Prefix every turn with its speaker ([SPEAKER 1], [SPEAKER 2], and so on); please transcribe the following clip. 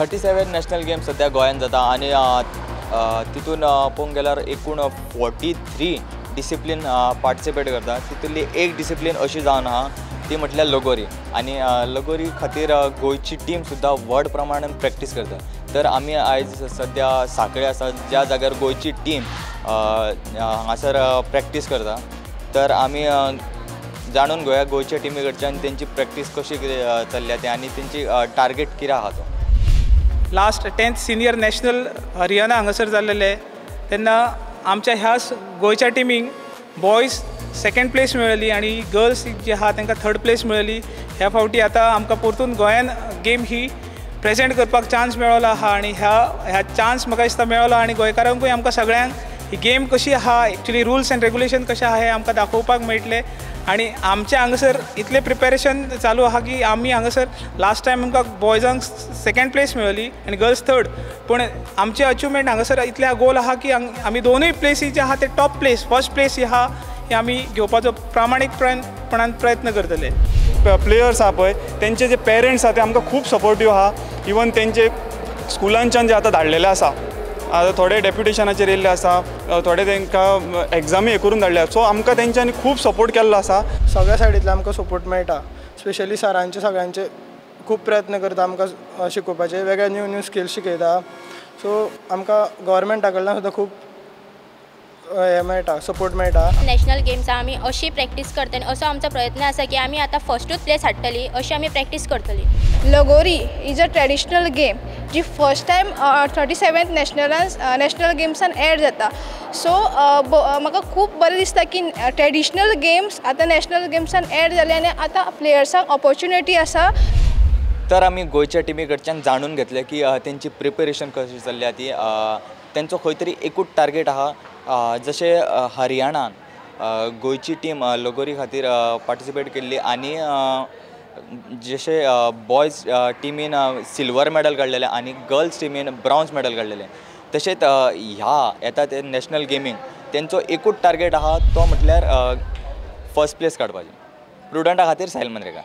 [SPEAKER 1] 37 national game सध्या गोंयांत जाता आणि तितून पळोवंक गेल्यार एकूण 43 डिसिप्लीन पार्टिसिपेट करता। तितूंतली एक डिसिप्लीन अशी जावन आहा ती म्हटल्यार लगोरी आणि लगोरी खातीर गोंयची टीम सुद्धा व्हड प्रमाणात प्रॅक्टीस करता। तर आमी आयज सध्या सांखळे आसा ज्या जाग्यार गोंयची टीम हांगासर प्रॅक्टीस करता। तर आमी जाणून घेवया गोंयच्या टिमी कडच्यान तेंची प्रॅक्टीस कशी कितें चल्ल्या तें आनी तेंची टार्गेट कितें आहा तो।
[SPEAKER 2] Last 10th senior national Haryana हांगासर जाल्लेले तेन्ना आमच्या ह्या गोंयच्या टिमीक बॉयज 2nd प्लेस मेळ्ळी आणि गर्ल्स जी आहा तांकां 3rd प्लेस मेळ्ळी। ह्या फावटी आतां आमकां परतून गोंयान गेम ही प्रेजेंट करपाक चान्स मेळ्ळो आहा आणि ह्या चान्स म्हाका दिसता मेळ्ळो आणि गोंयकारांकूय आमकां सगळ्यांक ही गेम कशी आहा एक्चुअली रूल्स एंड रेग्युलेशन कशें आहा हें आमकां दाखोवपाक मेळटलें। आणि आमच्या हांगासर इतलें प्रिपेरेशन चालू आहा की आमी हांगासर लास्ट टायम आमकां बॉयजांक 2nd प्लेस मेळ्ळी आणि गर्ल्स 3rd। पूण आमचे अचिवमेंट हांगासर इतले गोल आहा की आमी दोनूय प्लेसी जे आहा ते टॉप प्लेस फर्स्ट प्लेस जी आहा ही आमी घेवपाचो प्रामाणीकपणान प्रयत्न करतले।
[SPEAKER 3] प्लेयर्स आहा पळय तेंचे जे पेरंट्स आहा ते आमकां खूब सपोर्टीव आहा। इवन तेंचे स्कुलांच्यान जे आतां धाडलेले आसा आतां थोडे डेप्युटेशनाचेर येयल्ले आसा, थोडे तांकां एग्जामी हे करून धाडल्या। सो आमकां तेंच्यांनी खूब सपोर्ट केल्लो आसा।
[SPEAKER 4] सगळ्या सायडींतल्यान आमकां सपोर्ट मेळटा, स्पेशली सरांचे सगळ्यांचे खूब प्रयत्न करता आमकां शिकोवपाचे, वेगळे न्यू स्किल्स शिकयता। सो आमकां गव्हर्मेंटा कडल्यान सुद्दां खूब हे मेळटा, सपोर्ट मेळटा।
[SPEAKER 5] नॅशनल गेम्सा आमी अशी प्रॅक्टीस करतली असो आमचो प्रयत्न आसा की आमी आतां फर्स्टूच प्लेस हाडटली अशी आमी प्रॅक्टीस करतली।
[SPEAKER 6] Lagori is a traditional game जी फर्स्ट टायम 37th नॅशनल गेम्सान एड जाता। सो म्हाका खूब बरें दिसता की ट्रेडिशनल गेम्स आतां नॅशनल गेम्सान एड जाले आनी आतां प्लेयर्सांक ऑपॉर्च्युनिटी आसा।
[SPEAKER 1] तर आमी गोंयच्या टिमी कडच्यान जाणून घेतले की तेंची प्रिपेरेशन कशी चल्ल्या ती, तेंचो खंय तरी एकूच टार्गेट आहा। जशें हरियाणान गोंयची टीम लगोरी खातीर पार्टिसिपेट केल्ली आणि जशें बॉयज टिमीन सिल्वर मेडल काडलेलें आणि गर्ल्स टिमीन ब्राउन्स मेडल काडलेलें, तशेंच येता ते नॅशनल गेमींक तेंचो एकूच टार्गेट आहा तो म्हटल्यार फर्स्ट प्लेस काडपाची। प्रुडंटा खातीर साहिल मंद्रेकार।